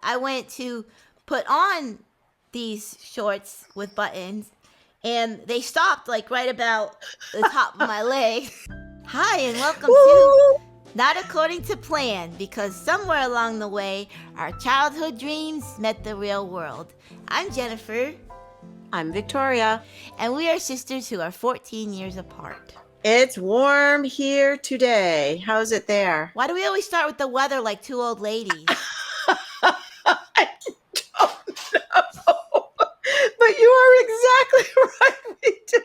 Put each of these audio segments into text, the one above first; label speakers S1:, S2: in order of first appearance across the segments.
S1: I went to put on these shorts with buttons, and they stopped like right about the top of my leg. Hi, and welcome to
S2: Woo!
S1: Not According to Plan, because somewhere along the way, our childhood dreams met the real world. I'm Jennifer,
S2: I'm Victoria.
S1: and we are sisters who are 14 years apart.
S2: It's warm here today. How's it there?
S1: Why do we always start with the weather like two old ladies?
S2: I don't know. But you are exactly right. We do.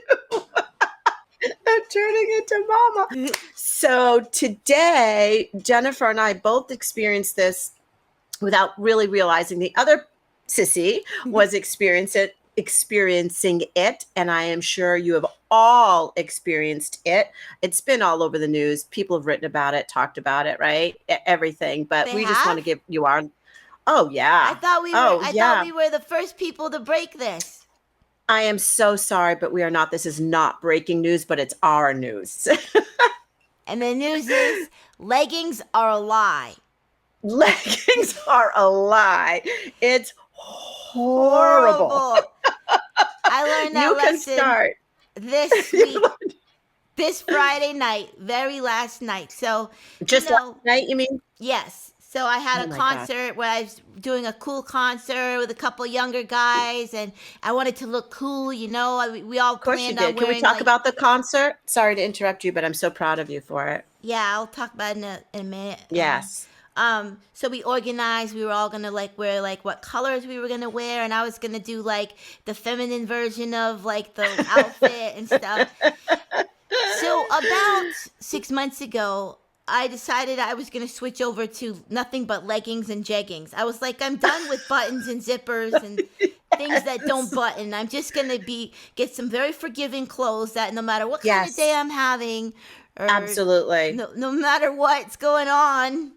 S2: I'm turning into mama. So today, Jennifer and I both experienced this without really realizing the other sissy was experiencing it, and I am sure you have all experienced it. It's been all over the news. People have written about it, talked about it, right? Everything. But
S1: They
S2: we just want to
S1: have?
S2: give you our. Oh yeah.
S1: I thought we were the first people to break this.
S2: I am so sorry, but we are not. This is not breaking news, but it's our news.
S1: And the news is leggings are a lie.
S2: Leggings are a lie. It's horrible.
S1: I learned that
S2: You can
S1: lesson
S2: start.
S1: this week, this Friday night, very last night. So
S2: Just last night, you mean?
S1: Yes. So I had
S2: Oh
S1: a
S2: my
S1: concert where I was doing a cool concert with a couple younger guys, and I wanted to look cool, you know. We all
S2: Of course you
S1: planned on
S2: did. Can
S1: wearing
S2: we talk about the concert? Sorry to interrupt you, but I'm so proud of you for it.
S1: Yeah, I'll talk about it in a minute.
S2: Yes.
S1: So we organized. We were all gonna wear what colors we were gonna wear, and I was gonna do the feminine version of the outfit and stuff. So about 6 months ago, I decided I was going to switch over to nothing but leggings and jeggings. I was like, I'm done with buttons and zippers and things that don't button. I'm just going to get some very forgiving clothes that no matter what kind of day I'm having, or
S2: absolutely,
S1: no matter what's going on.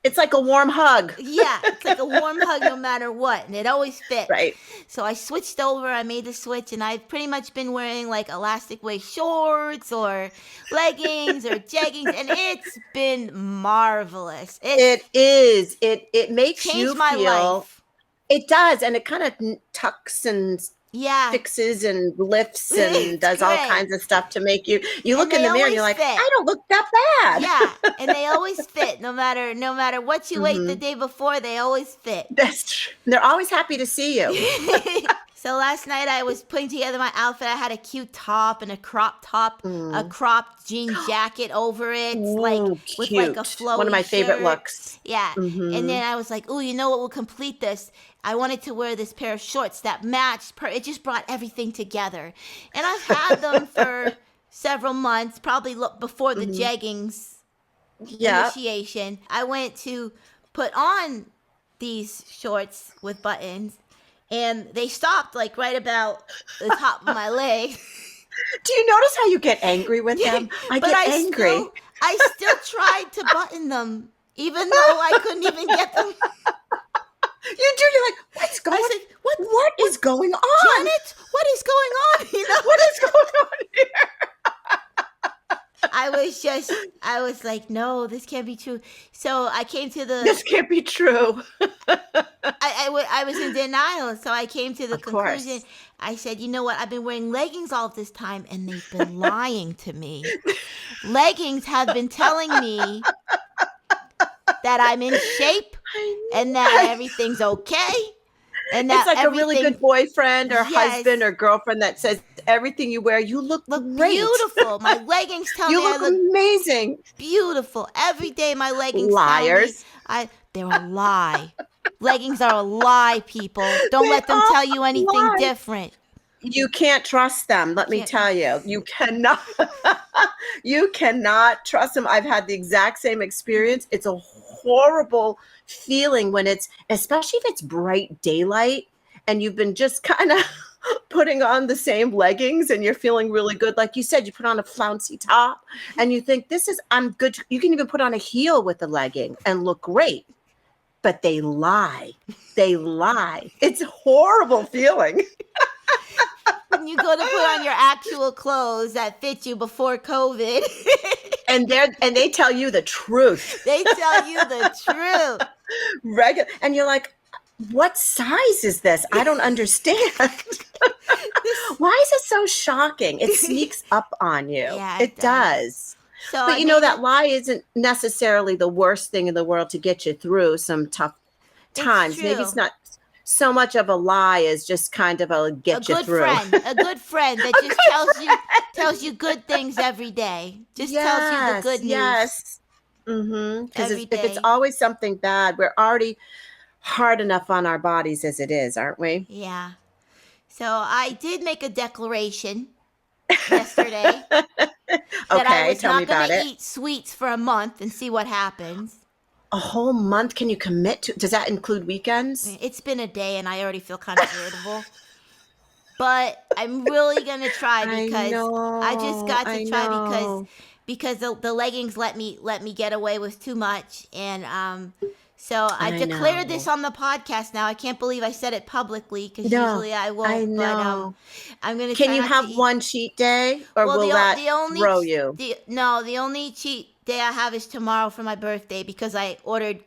S2: It's like a warm hug.
S1: Yeah, it's like a warm hug no matter what, and it always fits.
S2: Right.
S1: So I switched over, I made the switch, and I've pretty much been wearing elastic waist shorts or leggings or jeggings, and it's been marvelous.
S2: It is. It makes you
S1: changed my
S2: feel.
S1: life.
S2: It does, and it kind of tucks and fixes and lifts and does
S1: great.
S2: All kinds of stuff to make you look in the mirror and you're like,
S1: fit.
S2: I don't look that bad.
S1: Yeah, and they always fit no matter what you ate the day before, they always fit.
S2: That's true. They're always happy to see you.
S1: So last night I was putting together my outfit. I had a cute top and a crop top, a cropped jean jacket over it, with a flowy
S2: one of my favorite
S1: shirt.
S2: looks.
S1: Yeah, and then I was like, "Ooh, you know what will complete this?" I wanted to wear this pair of shorts that matched. It just brought everything together, and I've had them for several months, probably before the jeggings initiation. I went to put on these shorts with buttons, and they stopped right about the top of my leg.
S2: Do you notice how you get angry with them? I get angry.
S1: I still tried to button them, even though I couldn't even get them.
S2: You do. You're like, what's going on? What is going on?
S1: Janet, what is going on?
S2: What is going on here?
S1: I was like, no, this can't be true. So I came to
S2: This can't be true.
S1: I was in denial. So I came to the conclusion.
S2: Course.
S1: I said, you know what? I've been wearing leggings all this time, and they've been lying to me. Leggings have been telling me that I'm in shape and that everything's okay. And that
S2: it's like a really good boyfriend or husband or girlfriend that says everything you wear, you look great.
S1: Beautiful. My leggings tell me I look
S2: amazing.
S1: Beautiful. Every day my leggings
S2: Liars.
S1: tell me they're a lie. Leggings are a lie, people. Don't let them tell you anything different.
S2: You can't trust them. Let me tell you, you cannot. You cannot trust them. I've had the exact same experience. It's a horrible feeling when especially if it's bright daylight and you've been just kind of putting on the same leggings and you're feeling really good. Like you said, you put on a flouncy top and you think I'm good. You can even put on a heel with the legging and look great. But they lie. They lie. It's a horrible feeling.
S1: When you go to put on your actual clothes that fit you before COVID.
S2: and they tell you the truth.
S1: They tell you the truth.
S2: And you're like, what size is this? I don't understand.
S1: This,
S2: Why is it so shocking? It sneaks up on you.
S1: yeah, it
S2: It
S1: does.
S2: does.
S1: So
S2: But
S1: I
S2: you know,
S1: made
S2: that
S1: it.
S2: lie isn't necessarily the worst thing in the world to get you through some tough
S1: It's
S2: times. Maybe it's
S1: true.
S2: not so much of a lie as just kind of a get you through.
S1: A good friend that
S2: A
S1: just
S2: good
S1: tells you good things every day. Just tells you the
S2: Yes,
S1: good news
S2: yes. Because
S1: every
S2: if it's
S1: day.
S2: always something bad, we're already hard enough on our bodies as it is, aren't we?
S1: Yeah. So I did make a declaration yesterday that I
S2: Okay,
S1: was
S2: tell me
S1: not going
S2: about
S1: to
S2: it.
S1: eat sweets for a month and see what happens.
S2: A whole month can you commit to? Does that include weekends?
S1: It's been a day and I already feel kind of irritable. But I'm really going to try because I just got to
S2: I
S1: try
S2: know,
S1: because the leggings let me get away with too much and so I've
S2: I
S1: declared this
S2: know.
S1: on the podcast now. I can't believe I said it publicly because
S2: No,
S1: usually I
S2: I
S1: won't, but
S2: know.
S1: I'm going to
S2: Can
S1: try
S2: you
S1: not to
S2: have
S1: eat.
S2: one cheat day or
S1: Well,
S2: will that
S1: the only
S2: throw you?
S1: the no, the only cheat day I have is tomorrow for my birthday because I ordered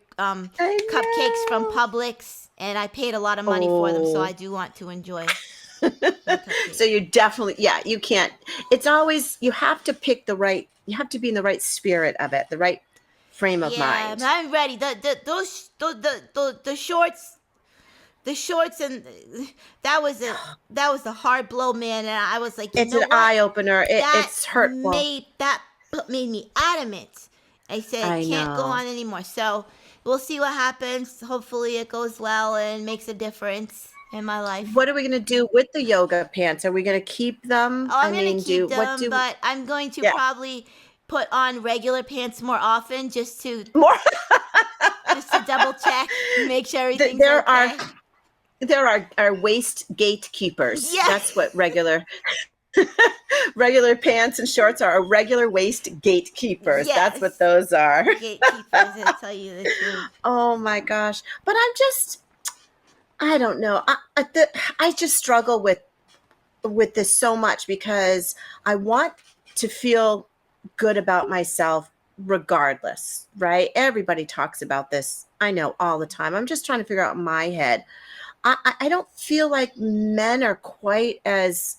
S2: I
S1: cupcakes from
S2: know.
S1: Publix and I paid a lot of money for them, so I
S2: Oh.
S1: do want to enjoy my cupcakes.
S2: So you definitely, yeah, you can't. It's always, you have to pick the right, you have to be in the right spirit of it, the right frame of
S1: Yeah,
S2: mind.
S1: I'm ready. The shorts and that was a hard blow, man. And I was like, you
S2: It's
S1: know
S2: an
S1: what?
S2: eye opener. It's hurtful.
S1: That made me adamant. I said
S2: I
S1: can't go
S2: know.
S1: on anymore. So we'll see what happens. Hopefully it goes well and makes a difference in my life.
S2: What are we going to do with the yoga pants? Are we going to keep them?
S1: Oh,
S2: I
S1: I'm gonna
S2: mean,
S1: keep
S2: what
S1: them,
S2: do,
S1: but I'm going to
S2: yeah,
S1: probably put on regular pants more often
S2: more.
S1: just to double check, make sure everything's
S2: There are,
S1: okay.
S2: there are waist gatekeepers. That's
S1: Yes.
S2: what regular pants and shorts are, regular waist gatekeepers. That's what
S1: Yes.
S2: those are.
S1: Gatekeepers that tell you the truth.
S2: Oh my gosh. But I don't know. I just struggle with this so much because I want to feel good about myself regardless, right? Everybody talks about this. I know all the time. I'm just trying to figure out in my head. I don't feel like men are quite as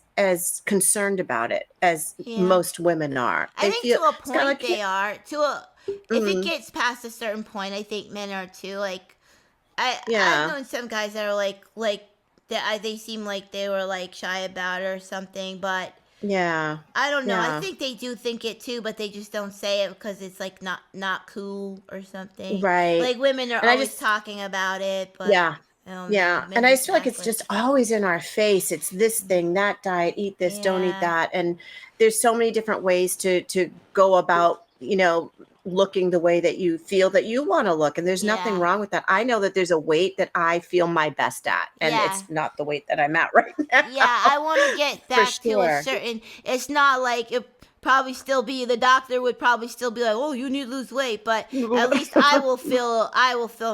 S2: concerned about it as
S1: Yeah.
S2: most women are.
S1: I
S2: They
S1: think
S2: feel
S1: to a
S2: it's kind of
S1: point
S2: like, yeah,
S1: they are. To a if it
S2: mm,
S1: gets past a certain point, I think men are too. Like I've
S2: yeah,
S1: known some guys that are like that they seem like they were like shy about it or something, but
S2: yeah,
S1: I don't know. I
S2: yeah,
S1: think they do think it too, but they just don't say it because it's like not cool or something.
S2: right.
S1: Like women are
S2: And I
S1: always
S2: just,
S1: talking about it, but
S2: yeah,
S1: I don't know.
S2: yeah.
S1: Men
S2: And I
S1: just
S2: just feel like
S1: act
S2: it's
S1: like
S2: just always in our face. It's this thing, that diet, eat this, don't eat
S1: yeah,
S2: that. And there's so many different ways to go about, looking the way that you feel that you want to look. And there's nothing
S1: yeah,
S2: wrong with that. I know that there's a weight that I feel my best at, and
S1: yeah.
S2: it's not the weight that I'm at right
S1: Yeah, I
S2: now,
S1: want to get
S2: for
S1: back to a
S2: sure.
S1: certain. It's not like it probably still be the doctor would probably still be like, "Oh, you need to lose weight," but at least I will feel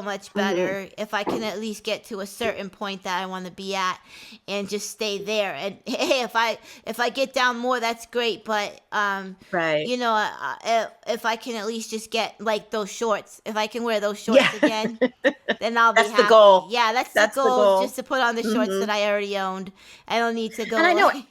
S1: much
S2: Mhm.
S1: better if I can at least get to a certain point that I want to be at and just stay there. And hey, if I get down more, that's great, but
S2: Right.
S1: you know, if I can at least just get like those shorts, if I can wear those
S2: Yeah.
S1: shorts again, then I'll be
S2: That's the
S1: happy.
S2: goal.
S1: Yeah, that's the
S2: That's the
S1: goal,
S2: goal.
S1: just to put on the shorts
S2: Hmm.
S1: that I already owned. I don't need to
S2: And
S1: go
S2: I know,
S1: like.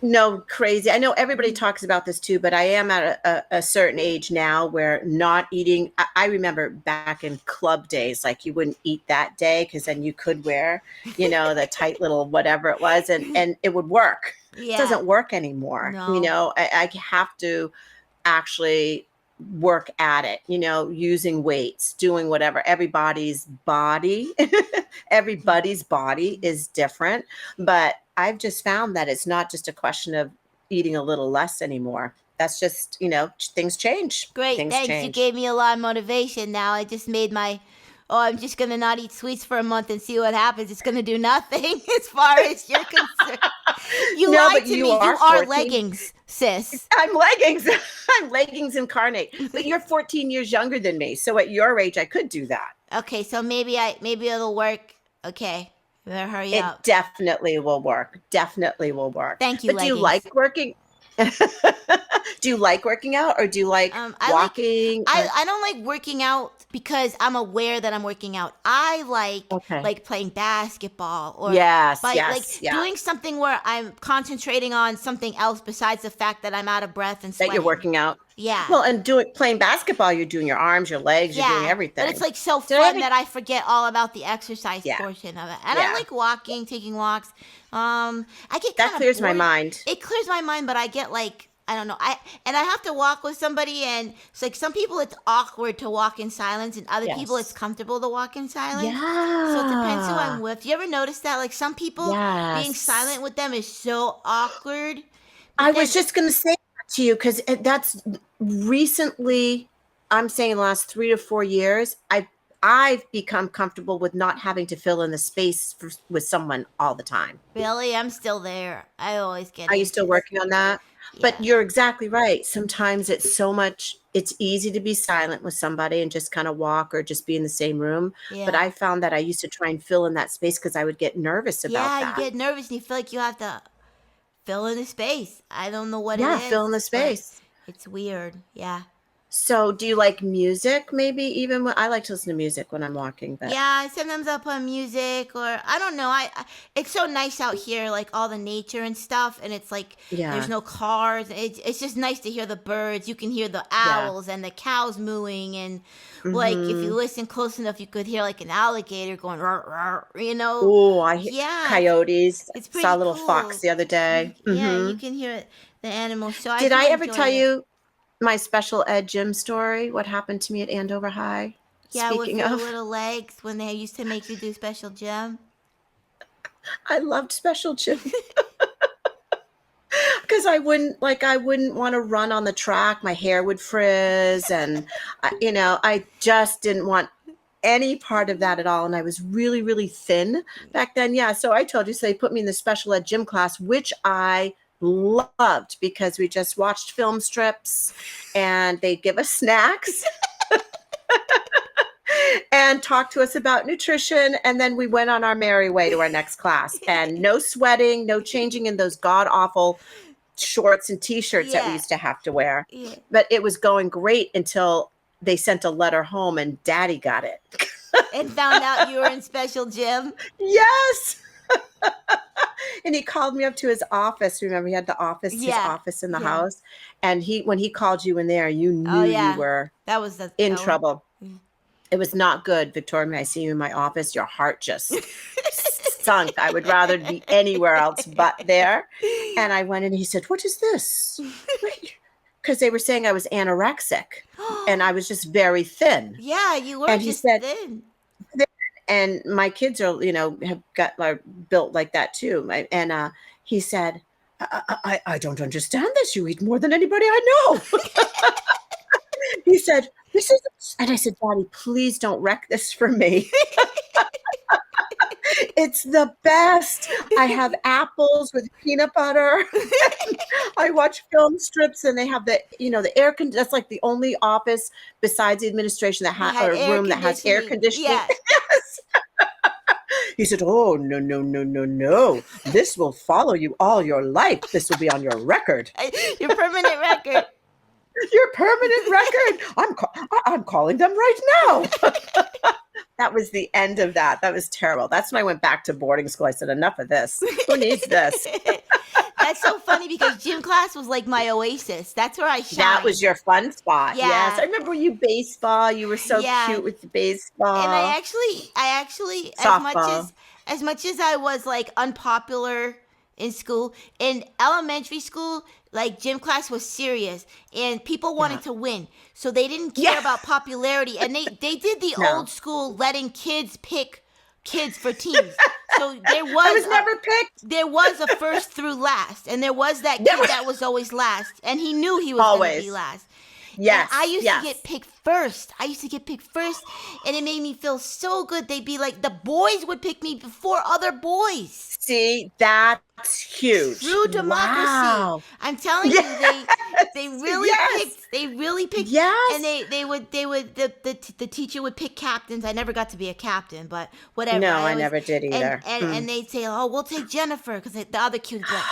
S2: no, crazy. I know everybody talks about this too, but I am at a certain age now where not eating. I remember back in club days, like you wouldn't eat that day because then you could wear, the tight little whatever it was, and it would work. It
S1: Yeah,
S2: doesn't work anymore.
S1: no.
S2: I have to actually work at it, using weights, doing whatever. Everybody's body is different, but I've just found that it's not just a question of eating a little less anymore. That's just, things change.
S1: Great,
S2: Things
S1: thanks. You
S2: change.
S1: gave me a lot of motivation. Now I just made my. Oh, I'm just gonna not eat sweets for a month and see what happens. It's gonna do nothing as far as you're concerned. You
S2: No,
S1: lied
S2: but
S1: to
S2: you
S1: me. You
S2: are
S1: are
S2: 14.
S1: leggings, sis.
S2: I'm leggings. I'm leggings incarnate. But you're 14 years younger than me. So at your age, I could do that.
S1: Okay, so maybe it'll work. Okay, better hurry
S2: It
S1: up.
S2: definitely will work. Definitely will work.
S1: Thank you,
S2: But do you like
S1: leggings.
S2: working? Do you like working out or do you like
S1: I like
S2: walking or
S1: I don't like working out because I'm aware that I'm working out. I
S2: okay.
S1: like playing basketball or
S2: Yes,
S1: by like
S2: yes, yeah.
S1: doing something where I'm concentrating on something else besides the fact that I'm out of breath and
S2: That you're
S1: sweating.
S2: working out.
S1: Yeah.
S2: Well, and doing playing basketball, you're doing your arms, your legs, you're doing
S1: Yeah, but it's
S2: everything.
S1: like so
S2: Did I
S1: fun
S2: ever
S1: that I forget all about the exercise
S2: Yeah,
S1: portion of it. And I
S2: yeah.
S1: like walking, taking walks. I get
S2: That
S1: kind of
S2: clears my
S1: bored.
S2: mind.
S1: It clears my mind, but I get like I don't know. I have to walk with somebody, and it's like some people it's awkward to walk in silence, and other people it's
S2: Yes.
S1: comfortable to walk in silence. So it depends who I'm
S2: Yeah.
S1: with. You ever notice that? Like some people being silent
S2: Yes.
S1: with them is so awkward,
S2: I
S1: but
S2: was
S1: then
S2: just going to say that to you because that's recently, I'm saying the last 3 to 4 years, I've become comfortable with not having to fill in the space with someone all the time.
S1: really I'm still there. I always get
S2: Are you still
S1: anxious.
S2: working on that? But
S1: Yeah,
S2: you're exactly right. Sometimes it's easy to be silent with somebody and just kind of walk or just be in the same room. But
S1: yeah.
S2: I found that I used to try and fill in that space because I would get nervous about
S1: Yeah, you
S2: that.
S1: get nervous and you feel like you have to fill in the space. I don't know what it
S2: Yeah, fill in the
S1: is, but
S2: space.
S1: it's weird. Yeah.
S2: So do you like music maybe even when I like to listen to music when I'm walking, but
S1: Yeah, sometimes I'll put music or I don't know. It's so nice out here, like all the nature and stuff, and it's like there's
S2: yeah,
S1: no cars. It's just nice to hear the birds. You can hear the
S2: yeah.
S1: owls and the cows mooing, and like if you
S2: Mhm.
S1: listen close enough, you could hear like an alligator going, "Rawr, rawr," you know.
S2: Oh,
S1: Yeah,
S2: coyotes.
S1: it's
S2: Saw a
S1: pretty
S2: little fox
S1: cool.
S2: the other day.
S1: Yeah, you
S2: Mhm.
S1: can hear the animals. So I
S2: Did
S1: do
S2: I ever
S1: enjoy
S2: tell
S1: it.
S2: you my special ed gym story? What happened to me at Andover High?
S1: Yeah, with
S2: Speaking
S1: your
S2: of,
S1: little legs when they used to make you do special gym.
S2: I loved special gym because I wouldn't want to run on the track. My hair would frizz, and I just didn't want any part of that at all. And I was really, really thin back then. Yeah, so I told you, so they put me in the special ed gym class, which I loved because we just watched film strips, and they give us snacks and talked to us about nutrition. And then we went on our merry way to our next class. And no sweating, no changing in those god awful shorts and t-shirts that we
S1: Yeah,
S2: used to have to wear.
S1: yeah.
S2: But it was going great until they sent a letter home and daddy got it.
S1: And found out you were in special gym.
S2: Yes. And he called me up to his office. Remember, he had his
S1: Yeah,
S2: office in the
S1: yeah.
S2: house. And when he called you in there, you
S1: Oh
S2: knew you
S1: yeah,
S2: were
S1: that was the
S2: in
S1: that was.
S2: trouble. It was not good, Victoria. When I see you in my office, your heart just sunk. I would rather be anywhere else but there. And I went in and he said, "What is this?" Because they were saying I was anorexic and I was just very thin.
S1: Yeah, you were
S2: And he
S1: just
S2: said,
S1: thin.
S2: and my kids are, have got are built like that too. And he said, I don't understand this. You eat more than anybody I know. He said, this is, and I said, Daddy, please don't wreck this for me. It's the best. I have apples with peanut butter. I watch film strips and they have the air con. That's like the only office besides the administration
S1: That had
S2: or
S1: air
S2: room that has air
S1: conditioning.
S2: conditioning.
S1: Yeah,
S2: Yes. He said, "Oh, no, no, no, no, no. This will follow you all your life. This will be on your record.
S1: your permanent record.
S2: Your permanent record. I'm calling them right now." That was the end of that. That was terrible. That's when I went back to boarding school. I said, enough of this. Who needs this?
S1: That's so funny because gym class was like my oasis. That's where I
S2: That was
S1: shine.
S2: your fun spot. Yes.
S1: Yeah,
S2: I remember you baseball. You were so
S1: yeah.
S2: cute with the
S1: And
S2: baseball.
S1: I actually,
S2: Softball.
S1: as much as I was like unpopular in school, in elementary school, like gym class was serious, and people
S2: Yeah.
S1: wanted to win, so they didn't care
S2: Yeah.
S1: about popularity, and they did the
S2: No.
S1: old school letting kids pick kids for teams. So
S2: I was never picked.
S1: there was a first through last, and there was that
S2: There
S1: kid
S2: was
S1: that was always last, and he knew he was going to be
S2: always.
S1: last. And I
S2: Yes.
S1: used to get
S2: Yes.
S1: picked first. I used to get picked first, and it made me feel so good. They'd be like, the boys would pick me before other boys.
S2: See, that's huge.
S1: True democracy.
S2: Wow.
S1: I'm telling you,
S2: Yes.
S1: they
S2: Yes.
S1: really picked, and
S2: Yes.
S1: the teacher would pick captains. I never got to be a captain, but whatever.
S2: No,
S1: I
S2: I
S1: always
S2: never did either.
S1: and they'd say, oh, we'll take Jennifer, because the other kid would be like,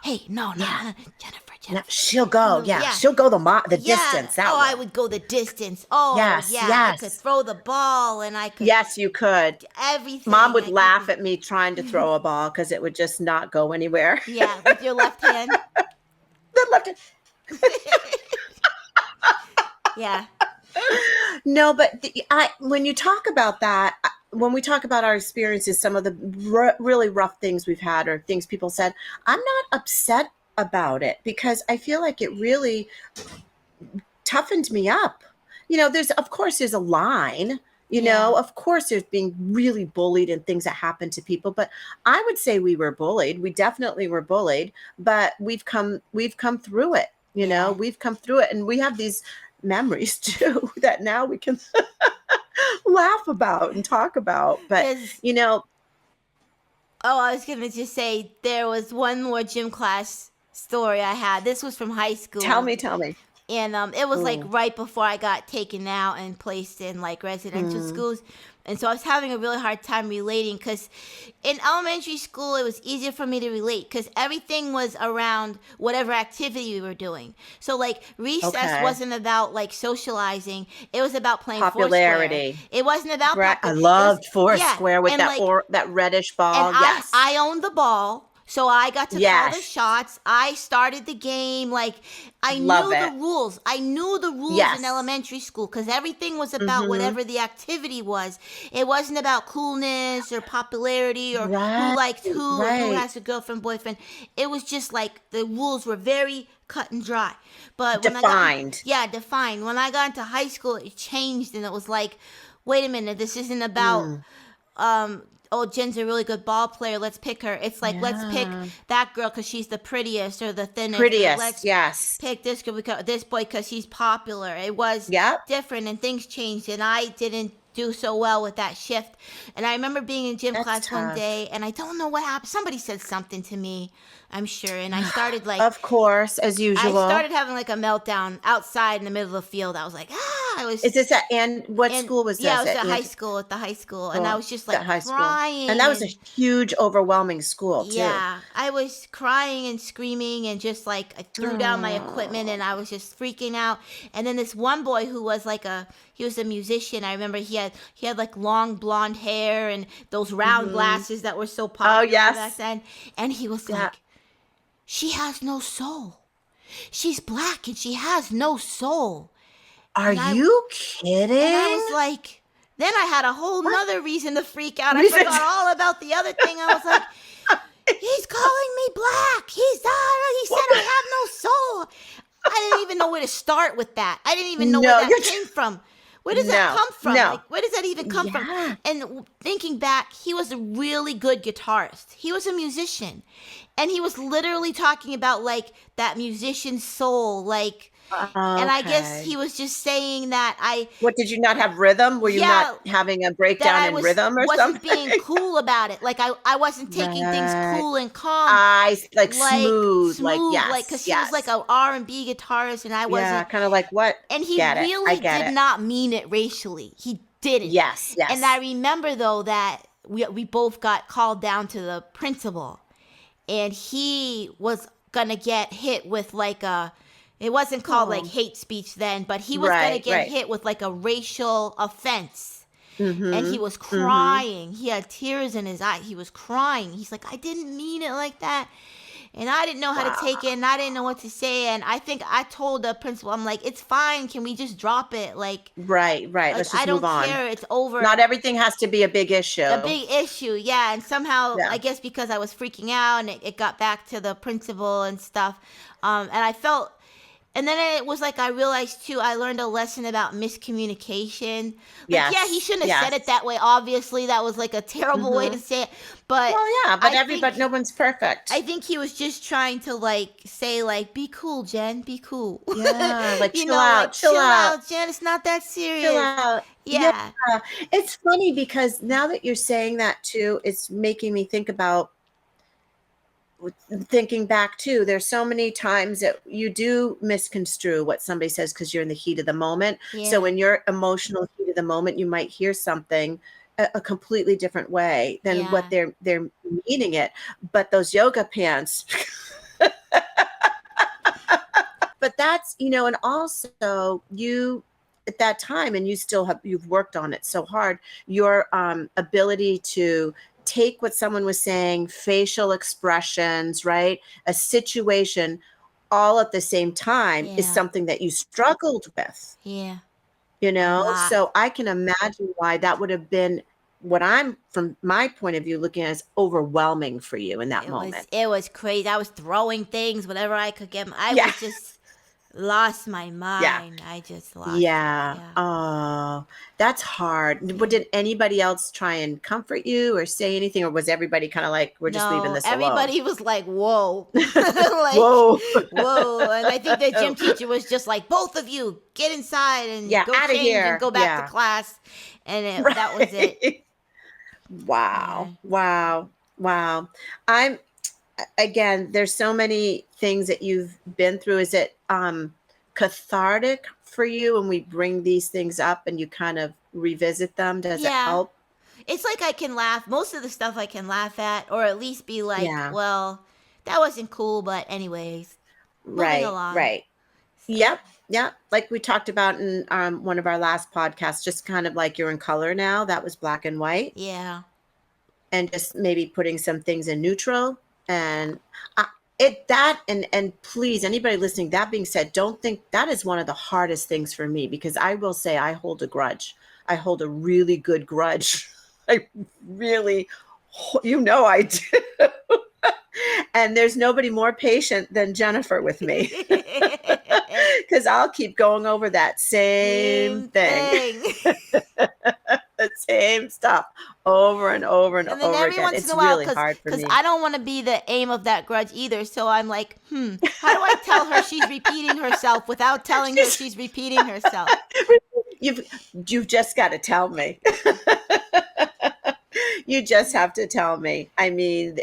S1: hey, no, Jennifer.
S2: No,
S1: Jennifer.
S2: she'll go. Yeah,
S1: Yeah.
S2: she'll go the
S1: Yeah.
S2: distance. That
S1: Oh, I
S2: one.
S1: would go the distance. Oh,
S2: Yes,
S1: yeah. I could
S2: yes.
S1: throw the ball and I could
S2: Yes, you could. Mom
S1: everything.
S2: would
S1: I could
S2: laugh
S1: do.
S2: at me trying to throw a ball because it would just not go anywhere.
S1: Yeah, with your left hand.
S2: Then left it.
S1: Yeah.
S2: No, but when you talk about that, when we talk about our experiences, some of the really rough things we've had or things people said, I'm not upset about it because I feel like it really toughened me up. Of course there's a line,
S1: Yeah.
S2: of course there's being really bullied and things that happen to people, but I would say we were bullied. We definitely were bullied, but we've come through it.
S1: Yeah.
S2: We've come through it, and we have these memories too that now we can laugh about and talk about. But
S1: There's
S2: you know,
S1: Oh, I was gonna just say there was one more gym class story I had. This was from high
S2: tell
S1: school.
S2: me, tell me.
S1: And it was like
S2: Mm,
S1: right before I got taken out and placed in like residential
S2: mm,
S1: schools. And so I was having a really hard time relating because in elementary school it was easier for me to relate because everything was around whatever activity we were doing. So like recess
S2: okay.
S1: wasn't about like socializing, it was about playing Foursquare.
S2: Popularity.
S1: It wasn't about
S2: Right. I
S1: popular. It was,
S2: loved
S1: yeah,
S2: Foursquare with
S1: and
S2: that
S1: like
S2: that reddish
S1: and
S2: ball.
S1: I
S2: Yes.
S1: I owned the ball, so I got to call the
S2: Yes.
S1: shots. I started the game. Like I
S2: Love
S1: knew the
S2: it.
S1: rules. I knew the rules in
S2: Yes.
S1: elementary school because everything was about
S2: Mhm.
S1: whatever the activity was. It wasn't about coolness or popularity or who
S2: Right.
S1: likes who or who
S2: Right.
S1: has a girlfriend, boyfriend. It was just like the rules were very cut and dry. But when I got
S2: Defined.
S1: yeah, defined. When I got into high school, it changed and it was like, wait a minute, this isn't about
S2: Mm.
S1: oh, Jen's a really good ball player, let's pick her. It's like, let's pick
S2: Yeah.
S1: that girl because she's the prettiest or the thinnest, or
S2: Prettiest.
S1: let's
S2: Yes.
S1: pick this girl because this boy because he's popular. It was
S2: Yep.
S1: different and things changed, and I didn't do so well with that shift. And I remember being in gym
S2: That's
S1: class one
S2: tough.
S1: day and I don't know what happened. Somebody said something to me, I'm sure, and I started like
S2: Of course, as
S1: I
S2: usual.
S1: started having like a meltdown outside in the middle of the field. I was like, I
S2: Is
S1: was
S2: this what
S1: and
S2: school was
S1: yeah, I
S2: this
S1: was
S2: at?
S1: at high school at the high school, and I
S2: School,
S1: was just
S2: that
S1: like
S2: high school. And that
S1: crying
S2: was a
S1: and
S2: huge, overwhelming school too.
S1: yeah, I was crying and screaming and just like I threw down my equipment
S2: Oh.
S1: and I was just freaking out. And then this one boy who was like he was a musician. I remember he had like long blonde hair and those round
S2: Mhm.
S1: glasses that were so
S2: Oh,
S1: popular back
S2: yes.
S1: then. And he was
S2: Yeah.
S1: like, "She has no soul. She's black and she has no soul."
S2: Are
S1: And I
S2: you
S1: and I
S2: kidding?
S1: was like, then I had a whole
S2: What
S1: nother reason to freak out. I
S2: reasons?
S1: forgot all about the other thing. I was like, he's calling me black. He said I have no soul. I didn't even know where to start with that. I didn't even know where
S2: No,
S1: that came from. Where does that
S2: no,
S1: come from?
S2: no.
S1: Like, where does that even come from?
S2: Yeah.
S1: And thinking back, he was a really good guitarist. He was a musician. And he was literally talking about like that musician's soul, like, and I guess
S2: Okay.
S1: he was just saying that
S2: What, did you not have rhythm? Were you not
S1: yeah,
S2: having a
S1: that
S2: breakdown
S1: I
S2: in rhythm or
S1: wasn't
S2: something?
S1: being cool about it. Like I wasn't taking things
S2: Right.
S1: cool and calm,
S2: I like
S1: like
S2: smooth, like
S1: smooth, like because
S2: yes,
S1: he was like
S2: yes.
S1: a R&B guitarist and I
S2: Yeah,
S1: wasn't.
S2: kind of like what?
S1: And he
S2: Get it. I
S1: really
S2: get
S1: did
S2: it.
S1: not mean it racially. He didn't.
S2: Yes,
S1: And I
S2: yes.
S1: remember though that we both got called down to the principal, and he was gonna get hit with like a. It wasn't called like
S2: Oh,
S1: hate speech then, but he was gonna
S2: right,
S1: get
S2: right.
S1: hit with like a racial offense and he
S2: Mhm.
S1: was
S2: Mhm.
S1: crying. He had tears in his eye. He was crying. He's like, I didn't mean it like that. And I didn't know how to
S2: Wow.
S1: take it and I didn't know what to say. And I think I told the principal, I'm like, it's fine. Can we just drop it?
S2: Right, right.
S1: Like
S2: Let's
S1: I
S2: just move
S1: don't
S2: on.
S1: care. It's over.
S2: Not everything has to be a big
S1: A
S2: issue.
S1: big issue. Yeah. And somehow,
S2: Yeah.
S1: I guess because I was freaking out and it got back to the principal and stuff. And I felt and then it was like I realized too, I learned a lesson about miscommunication. Like, yeah, he
S2: Yes,
S1: shouldn't have said it
S2: yes.
S1: that way. Obviously, that was like a terrible way to
S2: Mhm.
S1: say it. But
S2: Well, yeah, but
S1: I think
S2: everybody, no one's perfect.
S1: I think he was just trying to like say like, be cool, Jen, be cool.
S2: Yeah, like
S1: You
S2: chill
S1: know,
S2: out,
S1: like
S2: chill
S1: chill
S2: out,
S1: out, Jen. It's not that
S2: chill
S1: serious.
S2: out. Yeah.
S1: Yeah,
S2: It's funny because now that you're saying that too, it's making me think about thinking back too. There's so many times that you do misconstrue what somebody says because you're in the heat of the moment. So
S1: yeah,
S2: in your emotional heat of the moment, you might hear something a completely different way than what
S1: yeah.
S2: they're meaning it. But those yoga pants, but that's, and also you at that time, and you've worked on it so hard, your ability to take what someone was saying, facial expressions, right? A situation all at the same time is
S1: Yeah.
S2: something that you struggled with,
S1: Yeah. A lot.
S2: So I can imagine why that would have been what I'm, from my point of view, looking at as overwhelming for you in that moment.
S1: It was crazy. I was throwing things whenever I could get. I
S2: Yeah.
S1: was just lost my
S2: Yeah.
S1: mind. I just lost it.
S2: Yeah.
S1: Yeah.
S2: Oh, that's hard. But
S1: Yeah.
S2: did anybody else try and comfort you or say anything, or was everybody kind of like, we're just leaving
S1: No,
S2: this alone?
S1: everybody was like, "Whoa," like,
S2: Whoa.
S1: "Whoa!" And I think the gym teacher was just like, "Both of you, get inside and
S2: Yeah,
S1: go
S2: out of
S1: change and
S2: here.
S1: go back to
S2: Yeah.
S1: class," and that was it.
S2: Right.
S1: Yeah.
S2: Wow. Wow. Wow. I'm Again, there's so many things that you've been through. Is it cathartic for you when we bring these things up and you kind of revisit them? Does it
S1: Yeah.
S2: help?
S1: It's like I can laugh. Most of the stuff I can laugh at, or at least be like,
S2: Yeah.
S1: "Well, that wasn't cool," but anyways, moving
S2: Right.
S1: along.
S2: Right. Yep. Yep. Like we talked about in one of our last podcasts, just kind of like you're in color now. That was black and white,
S1: Yeah.
S2: and just maybe putting some things in neutral. And it that and please, anybody listening, that being said, don't think that is one of the hardest things for me, because I will say I hold a grudge. I hold a really good grudge. I really, I do. And there's nobody more patient than Jennifer with me, because I'll keep going over that same
S1: Same
S2: thing,
S1: thing.
S2: the same stuff over and over and
S1: And then
S2: over
S1: every
S2: again.
S1: once in
S2: It's
S1: a while,
S2: really
S1: cause,
S2: hard for
S1: cause
S2: me.
S1: I don't want to be the aim of that grudge either. So I'm like, how do I tell her she's repeating herself without telling her she's repeating herself?
S2: You've you've just got to tell me. You just have to tell me. I mean,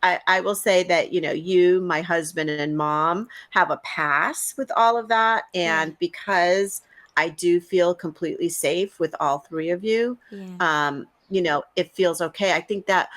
S2: I will say that, you, my husband, and mom have a pass with all of that.
S1: Yeah.
S2: And because I do feel completely safe with all three of you,
S1: Yeah.
S2: it feels okay. I think that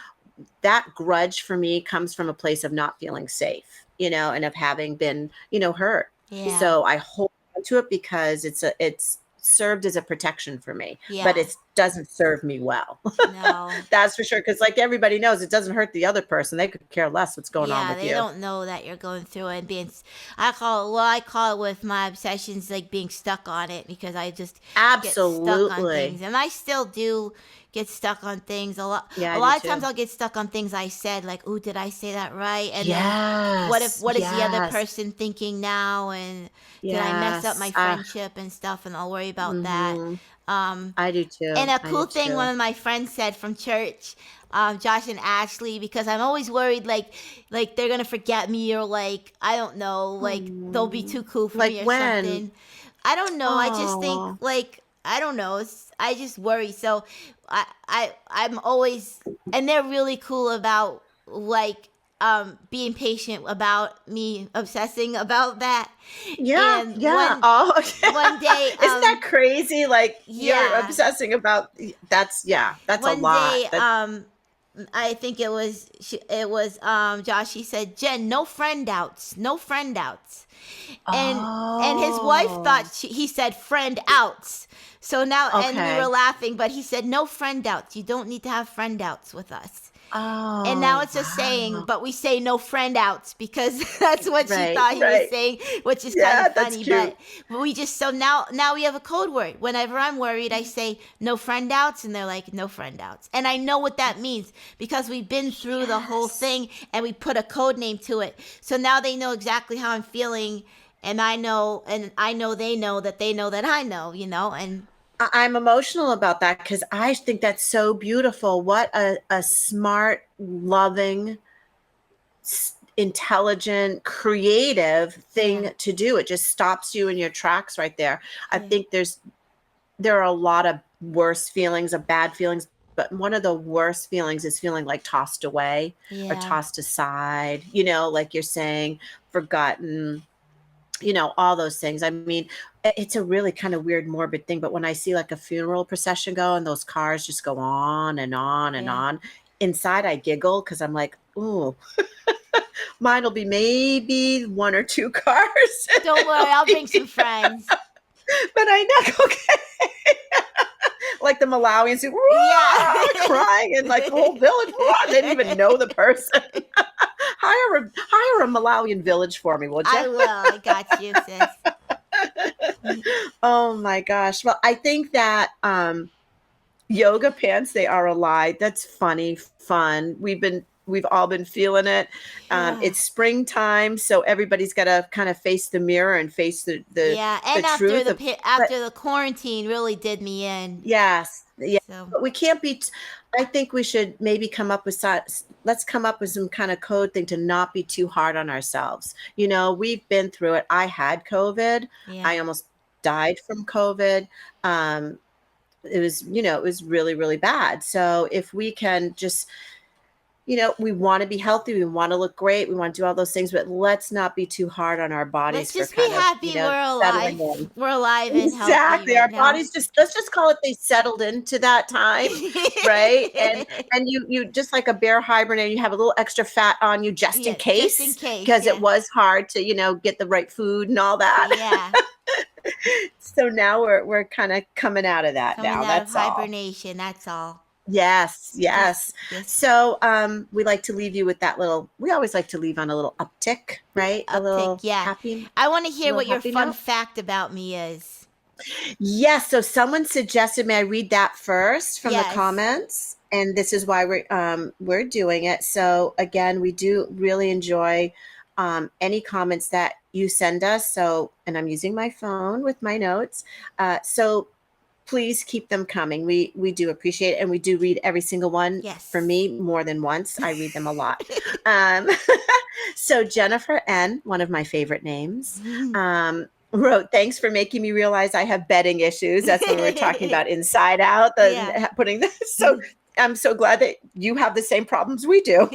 S2: grudge for me comes from a place of not feeling safe, and of having been, hurt.
S1: Yeah.
S2: So I hold on to it because it's served as a protection for me, but
S1: Yeah.
S2: it doesn't serve me well.
S1: No.
S2: That's for sure. Because like everybody knows, it doesn't hurt the other person. They could care less what's going on
S1: Yeah,
S2: with
S1: they
S2: you.
S1: don't know that you're going through it and I call it with my obsessions like being stuck on it because I just get stuck on things.
S2: Absolutely.
S1: And I still do get stuck on things a lot.
S2: Yeah,
S1: A
S2: I do
S1: lot of times
S2: too.
S1: I'll get stuck on things I said like, "Ooh, did I say that right?" And then
S2: Yes.
S1: what is the other
S2: Yes.
S1: person thinking now, and did I mess up my
S2: Yes.
S1: friendship and stuff, and I'll worry about that.
S2: Mm-hmm.
S1: Um
S2: I do
S1: and
S2: too.
S1: a
S2: I do
S1: cool thing one
S2: too.
S1: of my friends said from church, Josh and Ashley, because I'm always worried like they're gonna forget me, or like I don't know, like they'll be
S2: Oh,
S1: too cool for
S2: like
S1: me or
S2: when?
S1: something. I don't know. I just think
S2: Oh,
S1: like I don't know. I just worry. So I'm always, and they're really cool about like being patient about me obsessing about that.
S2: yeah,
S1: And
S2: yeah. Oh,
S1: one day
S2: isn't that crazy? Like you're
S1: yeah,
S2: obsessing about that's a
S1: one
S2: lot.
S1: day
S2: That
S1: I think it was Josh, he said, "Jen, no friend outs, no friend outs." and and his wife
S2: Oh,
S1: thought he said friend outs. So now, and we were
S2: okay.
S1: laughing, but he said no friend outs. You don't need to have friend outs with us. And now
S2: Oh,
S1: it's a saying,
S2: wow.
S1: but we say no friend outs because that's what she
S2: Right,
S1: thought he was
S2: right.
S1: saying, which is kind of
S2: Yeah, that's
S1: funny.
S2: cute.
S1: But we just, so now we have a code word. Whenever I'm worried, I say no friend outs, and they're like no friend outs, and I know what that means because we've been through the whole
S2: Yes.
S1: thing and we put a code name to it. So now they know exactly how I'm feeling, and I know they know that I know, and
S2: I'm emotional about that because I think that's so beautiful. What a smart, loving, intelligent, creative
S1: yeah,
S2: thing to do. It just stops you in your tracks right there. I
S1: yeah,
S2: think there are a lot of worse feelings, of bad feelings, but one of the worst feelings is feeling like tossed away or
S1: yeah,
S2: tossed aside, like you're saying, forgotten, all those things. I mean, it's a really kind of weird, morbid thing, but when I see like a funeral procession go and those cars just go on and on and
S1: yeah.
S2: on, inside I giggle because I'm like, ooh, Mine will be maybe one or two cars.
S1: Don't worry, I'll bring some friends.
S2: But I know, okay. Like the Malawians who
S1: Yeah.
S2: crying and like the whole village, they didn't even know the person. hire a Malawian village for me, would
S1: I
S2: you?
S1: will. I got you, sis.
S2: Oh my gosh. Well, I think that yoga pants, they are a lie. That's funny, fun. We've all been feeling it.
S1: Yeah.
S2: It's springtime, so everybody's got to kind of face the mirror and face
S1: Yeah,
S2: the
S1: and
S2: truth of. But
S1: after the quarantine really did me in.
S2: yes, yeah,
S1: So,
S2: but we can't be. I think we should maybe come up with let's come up with some kind of code thing to not be too hard on ourselves. We've been through it. I had COVID.
S1: yeah.
S2: I almost died from COVID. Um, it was really, really bad. So if we can just, we want to be healthy, we want to look great, we want to do all those things, but let's not be too hard on our
S1: Let's
S2: bodies for
S1: just be
S2: kind of,
S1: happy we're
S2: settling
S1: alive.
S2: in.
S1: We're alive and healthy
S2: Exactly.
S1: right
S2: Our
S1: now.
S2: bodies let's just call it, they settled into that time, right? And you just like a bear hibernate, you have a little extra fat on you just in
S1: Yeah, just in
S2: case,
S1: case.
S2: because it
S1: Yeah.
S2: was hard to, get the right food and all that.
S1: Yeah.
S2: So now we're kind of coming out of that
S1: Coming
S2: now.
S1: out of
S2: That's all.
S1: hibernation, that's all.
S2: Yes,
S1: Just
S2: yes.
S1: just
S2: So we like to leave you with that we always like to leave on a little uptick, right? A
S1: uptick,
S2: little
S1: yeah.
S2: happy,
S1: I want to hear
S2: little
S1: what your
S2: happy
S1: fun
S2: note.
S1: fact about me is.
S2: Yes, so someone suggested, may I read that first from the
S1: Yes.
S2: comments? And this is why we're doing it. So again, we do really enjoy any comments that you send us. So, and I'm using my phone with my notes. So please keep them coming. We do appreciate it, and we do read every single one. For
S1: Yes.
S2: me, more than once. I read them a lot. Um, so Jennifer N, one of my favorite names, wrote, "Thanks for making me realize I have bedding issues." That's when we were talking about Inside Out,
S1: Yeah.
S2: putting this. So I'm so glad that you have the same problems we do.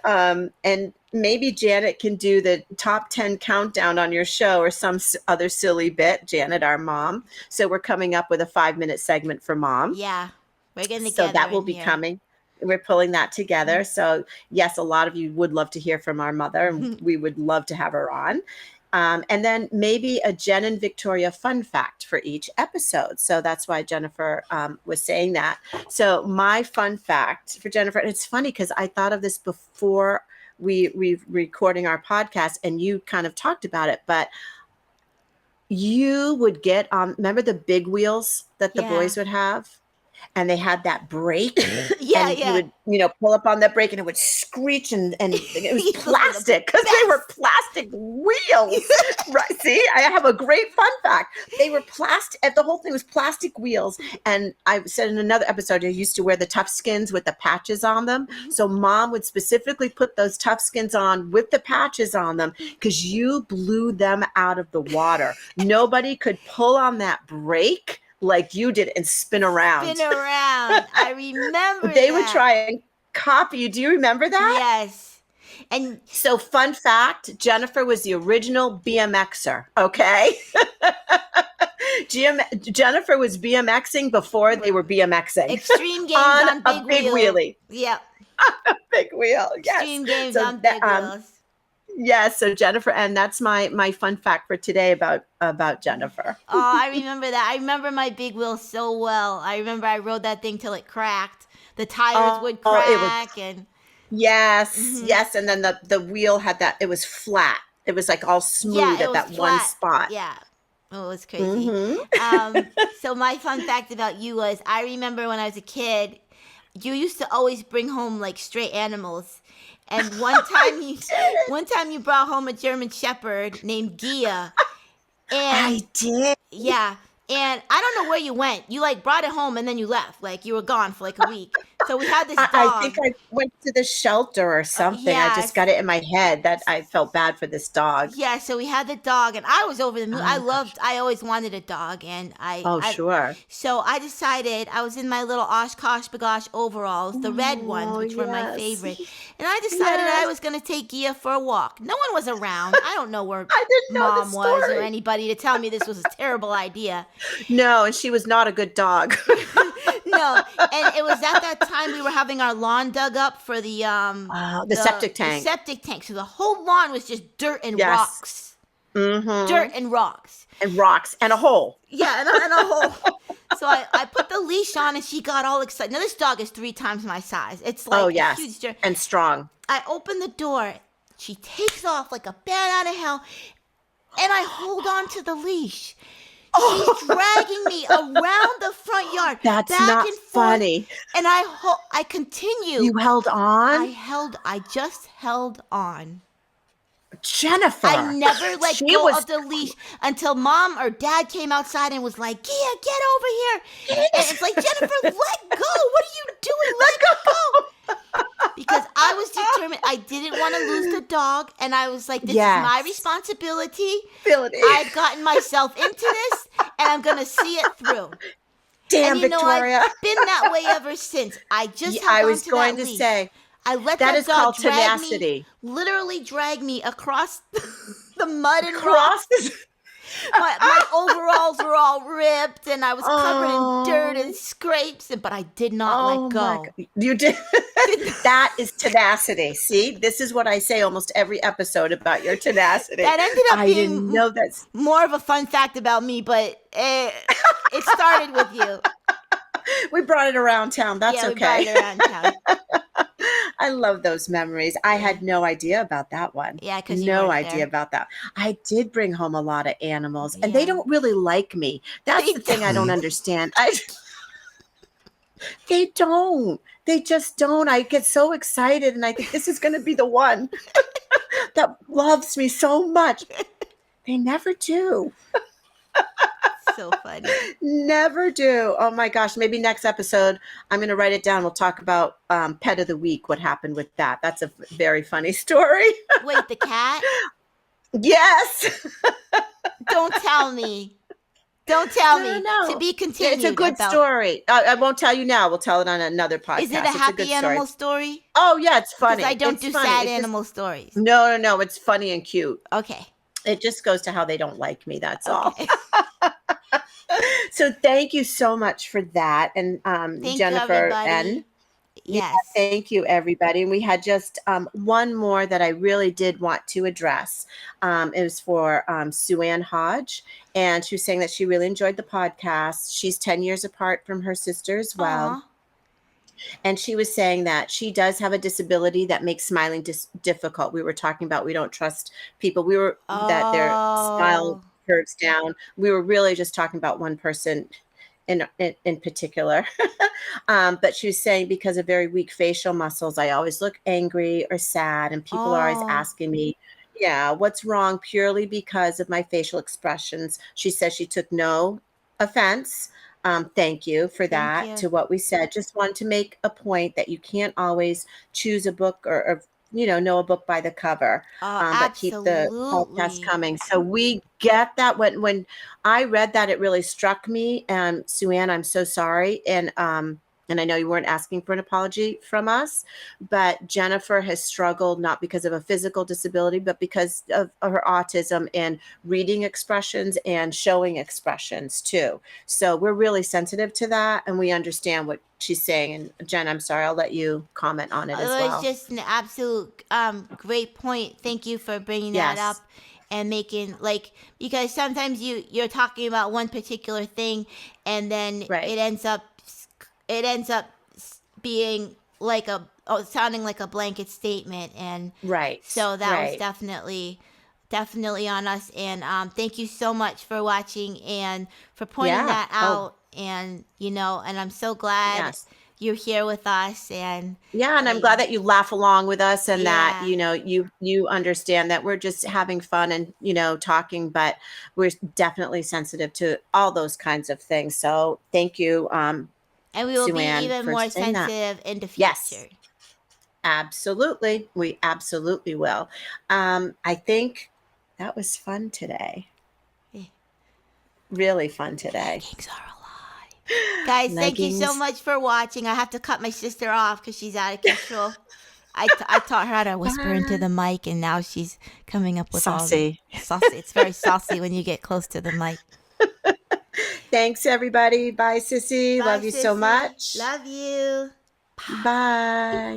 S2: And maybe Janet can do the top 10 countdown on your show, or some other silly bit. Janet, our mom. So we're coming up with a 5-minute segment for mom.
S1: Yeah. We're getting
S2: So
S1: together
S2: that will
S1: in
S2: be
S1: here.
S2: coming. We're pulling that together. So yes, a lot of you would love to hear from our mother, and we would love to have her on. And then maybe a Jen and Victoria fun fact for each episode. So that's why Jennifer was saying that. So my fun fact for Jennifer, and it's funny because I thought of this before we recording our podcast, and you kind of talked about it, but you would get remember the big wheels that the
S1: Yeah.
S2: boys would have? And they had that brake,
S1: Yeah,
S2: and you
S1: yeah.
S2: would, pull up on that brake, and it would screech, and it was
S1: Those are the
S2: plastic, because they were plastic wheels. Right? See, I have a great fun fact. They were plastic. The whole thing was plastic wheels. And I said in another episode, I used to wear the tough skins with the patches on them. So mom would specifically put those tough skins on with the patches on them, because you blew them out of the water. Nobody could pull on that brake like you did and spin around.
S1: Spin around. I remember
S2: They
S1: that.
S2: would try and copy you. Do you remember that?
S1: Yes. And
S2: so, fun fact, Jennifer was the original BMXer, okay? Jennifer was BMXing before they were BMXing.
S1: Extreme Games on
S2: a big
S1: wheel.
S2: wheelie.
S1: Yep.
S2: Big wheel, yes.
S1: Extreme Games
S2: So
S1: on big wheels.
S2: Yes, so Jennifer, and that's my fun fact for today about Jennifer.
S1: Oh, I remember that. I remember my big wheel so well. I remember I rode that thing till it cracked. The tires would crack, and
S2: yes, yes, and then the wheel had that. It was flat. It was like all smooth at that one spot.
S1: Yeah. Oh, it was crazy. So my fun fact about you was, I remember when I was a kid, you used to always bring home like stray animals. And one time you brought home a German Shepherd named Gia. And
S2: I did.
S1: Yeah. And I don't know where you went. You like brought it home and then you left. Like you were gone for like a week. So we had this dog.
S2: I think I went to the shelter or something. I just got it in my head that I felt bad for this dog.
S1: Yeah, so we had the dog, and I was over the moon. I always wanted a dog, and
S2: sure.
S1: So I decided, I was in my little Oshkosh Bagosh overalls, the red ones, which were my favorite. And I decided I was going to take Gia for a walk. No one was around. I don't know where Mom was or anybody to tell me this was a terrible idea.
S2: No, and she was not a good dog.
S1: No, and it was at that time we were having our lawn dug up for
S2: The septic
S1: the
S2: tank.
S1: septic tank. So the whole lawn was just dirt and
S2: Yes.
S1: rocks.
S2: Mm-hmm.
S1: Dirt and rocks.
S2: And rocks and a hole.
S1: Yeah, and a hole. So I put the leash on and she got all excited. Now this dog is 3 times my size. It's like
S2: Oh,
S1: a
S2: yes.
S1: huge dirt.
S2: And strong.
S1: I open the door. She takes off like a bat out of hell, and I hold on to the leash. She's dragging me around the front yard,
S2: That's
S1: back
S2: not
S1: and forth,
S2: funny.
S1: and I continue.
S2: You held on?
S1: I just held on.
S2: Jennifer.
S1: I never let
S2: She
S1: go
S2: was-
S1: of the leash until Mom or Dad came outside and was like, Gia, get over here. And it's like, Jennifer, let go. What are you doing? Let go. Because I was determined. I didn't want to lose the dog. And I was like, this is my responsibility. I've gotten myself into this, and I'm going to see it through.
S2: Damn,
S1: and you
S2: Victoria.
S1: know, I've been that way ever since. I just held
S2: I
S1: on
S2: was
S1: to
S2: going
S1: that
S2: to
S1: leash.
S2: say.
S1: I let
S2: that
S1: that
S2: is
S1: dog
S2: called
S1: drag
S2: tenacity.
S1: me, literally drag me across the mud and
S2: Rocks.
S1: my overalls were all ripped, and I was covered in dirt and scrapes, but I did not let go.
S2: You did. That is tenacity. See, this is what I say almost every episode about your tenacity.
S1: That ended up being
S2: didn't know that's
S1: more of a fun fact about me, but it started with you.
S2: We brought it around town. That's okay.
S1: We brought it around town.
S2: I love those memories. I had no idea about that one.
S1: Yeah, because
S2: no idea about that. I did bring home a lot of animals, and they don't really like me. That's the thing I don't understand. They don't. They just don't. I get so excited, and I think this is going to be the one that loves me so much. They never do.
S1: So funny.
S2: Never do. Oh my gosh. Maybe next episode, I'm going to write it down. We'll talk about pet of the week, what happened with that. That's a very funny story.
S1: Wait, the cat?
S2: Yes.
S1: Don't tell me. Don't tell me.
S2: No.
S1: To be continued.
S2: It's a good story. I won't tell you now. We'll tell it on another podcast.
S1: Is it a happy animal story?
S2: Oh, yeah. It's funny.
S1: Because I don't do sad animal stories.
S2: No. It's funny and cute.
S1: Okay.
S2: It just goes to how they don't like me. That's all. So thank you so much for that. And Jennifer N.
S1: Yes.
S2: Thank you, everybody. And we had just one more that I really did want to address. It was for Sue Ann Hodge. And she was saying that she really enjoyed the podcast. She's 10 years apart from her sister as well.
S1: Aww.
S2: And she was saying that she does have a disability that makes smiling difficult. We were talking about we don't trust people. That their smile hurts down. We were really just talking about one person in particular. But she was saying because of very weak facial muscles, I always look angry or sad. And people are always asking me, what's wrong, purely because of my facial expressions. She says she took no offense. Thank you for that. To what we said. Just wanted to make a point that you can't always choose a book or know a book by the cover, but keep the podcast coming. So we get that. When I read that, it really struck me. And Sue Ann, I'm so sorry. And I know you weren't asking for an apology from us, but Jennifer has struggled not because of a physical disability, but because of her autism and reading expressions and showing expressions too. So we're really sensitive to that, and we understand what she's saying. And Jen, I'm sorry, I'll let you comment on it as well.
S1: It was just an absolute great point. Thank you for bringing that up and making because sometimes you're talking about one particular thing, and then it ends up being sounding like a blanket statement, and so that was definitely on us. And thank you so much for watching and for pointing that out. And and I'm so glad you're here with us. And
S2: I'm glad that you laugh along with us, and that you understand that we're just having fun and talking, but we're definitely sensitive to all those kinds of things. So thank you.
S1: And we will
S2: Sue Ann,
S1: be even more sensitive in the future.
S2: Yes, absolutely. We absolutely will. I think that was fun today. Yeah. Really fun today.
S1: Leggings are alive. Guys, thank you so much for watching. I have to cut my sister off because she's out of control. I taught her how to whisper into the mic, and now she's coming up with
S2: saucy.
S1: Saucy. It's very saucy when you get close to the mic.
S2: Thanks, everybody. Bye, Sissy.
S1: Bye,
S2: Love you so
S1: sissy.
S2: much.
S1: Love you. Bye.
S2: Bye.